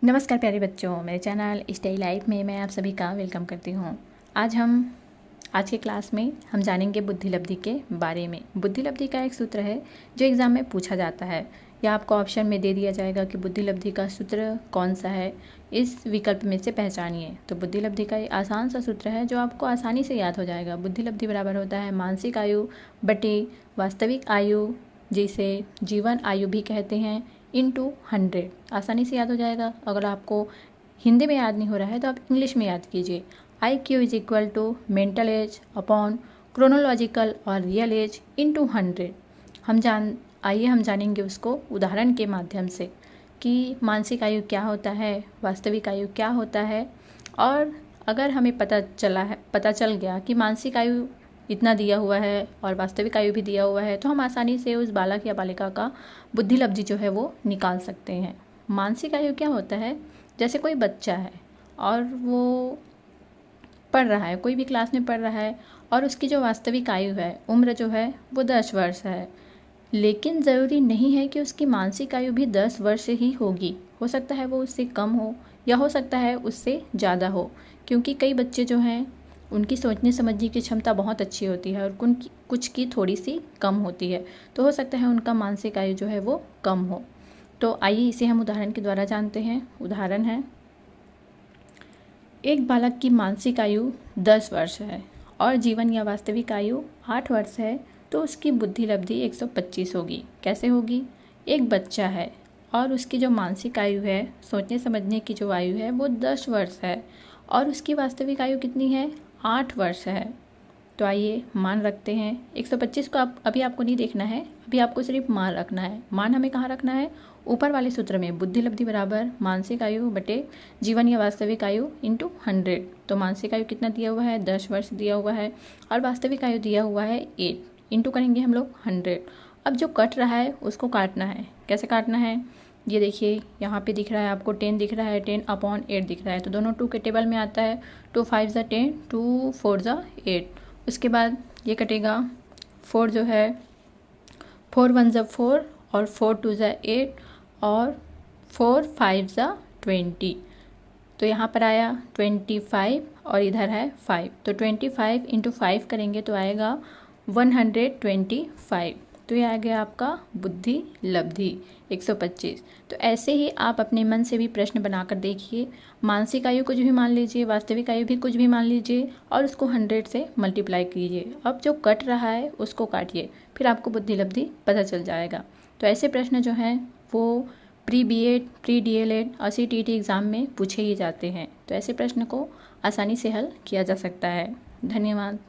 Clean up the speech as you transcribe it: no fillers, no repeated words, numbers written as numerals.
नमस्कार प्यारे बच्चों, मेरे चैनल स्टडी लाइफ में मैं आप सभी का वेलकम करती हूँ। आज के क्लास में हम जानेंगे बुद्धि लब्धि के बारे में। बुद्धि लब्धि का एक सूत्र है जो एग्ज़ाम में पूछा जाता है, या आपको ऑप्शन में दे दिया जाएगा कि बुद्धि लब्धि का सूत्र कौन सा है, इस विकल्प में से पहचानिए। तो बुद्धि लब्धि का ये आसान सा सूत्र है जो आपको आसानी से याद हो जाएगा। बुद्धि लब्धि बराबर होता है मानसिक आयु बटे वास्तविक आयु, जिसे जीवन आयु भी कहते हैं, इंटू 100। आसानी से याद हो जाएगा। अगर आपको हिंदी में याद नहीं हो रहा है तो आप इंग्लिश में याद कीजिए। IQ is equal to mental age upon chronological और रियल एज इंटू 100। आइए हम जानेंगे उसको उदाहरण के माध्यम से कि मानसिक आयु क्या होता है, वास्तविक आयु क्या होता है। और अगर हमें पता चल गया कि मानसिक आयु इतना दिया हुआ है और वास्तविक आयु भी दिया हुआ है, तो हम आसानी से उस बालक या बालिका का बुद्धि लब्धि जो है वो निकाल सकते हैं। मानसिक आयु क्या होता है? जैसे कोई बच्चा है और वो पढ़ रहा है, कोई भी क्लास में पढ़ रहा है, और उसकी जो वास्तविक आयु है, उम्र जो है वो 10 वर्ष है। लेकिन ज़रूरी नहीं है कि उसकी मानसिक आयु भी 10 वर्ष ही होगी। हो सकता है वो उससे कम हो या हो सकता है उससे ज़्यादा हो, क्योंकि कई बच्चे जो हैं उनकी सोचने समझने की क्षमता बहुत अच्छी होती है और कुछ की थोड़ी सी कम होती है, तो हो सकता है उनका मानसिक आयु जो है वो कम हो। तो आइए इसे हम उदाहरण के द्वारा जानते हैं। उदाहरण है, एक बालक की मानसिक आयु 10 वर्ष है और जीवन या वास्तविक आयु 8 वर्ष है, तो उसकी बुद्धि लब्धि 125 होगी। कैसे होगी? एक बच्चा है और उसकी जो मानसिक आयु है, सोचने समझने की जो आयु है वो 10 वर्ष है और उसकी वास्तविक आयु कितनी है? 8 वर्ष है। तो आइए मान रखते हैं। 125 को अभी आपको नहीं देखना है, अभी आपको सिर्फ मान रखना है। मान हमें कहाँ रखना है? ऊपर वाले सूत्र में, बुद्धि लब्धि बराबर मानसिक आयु बटे जीवन या वास्तविक आयु इंटू 100। तो मानसिक आयु कितना दिया हुआ है? 10 वर्ष दिया हुआ है और वास्तविक आयु दिया हुआ है 8। इंटू करेंगे हम लोग 100। अब जो कट रहा है उसको काटना है। कैसे काटना है? ये देखिए, यहाँ पे दिख रहा है आपको 10 दिख रहा है, 10/8 दिख रहा है, तो दोनों 2 के टेबल में आता है। 2 5 ज़ा 10, 2 4 ज़ा 8। उसके बाद ये कटेगा 4 जो है, 4 1 ज़ा 4 और 4 2 ज़ा 8 और 4 5 ज़ा 20। तो यहाँ पर आया 25 और इधर है 5, तो 25 इंटू 5 करेंगे तो आएगा 125। तो ये आ गया आपका बुद्धि लब्धि 125। तो ऐसे ही आप अपने मन से भी प्रश्न बनाकर देखिए। मानसिक आयु कुछ भी मान लीजिए, वास्तविक आयु भी कुछ भी मान लीजिए और उसको 100 से मल्टीप्लाई कीजिए। अब जो कट रहा है उसको काटिए, फिर आपको बुद्धि लब्धि पता चल जाएगा। तो ऐसे प्रश्न जो हैं वो प्री BEd, प्री DLEd और CTET एग्ज़ाम में पूछे ही जाते हैं। तो ऐसे प्रश्न को आसानी से हल किया जा सकता है। धन्यवाद।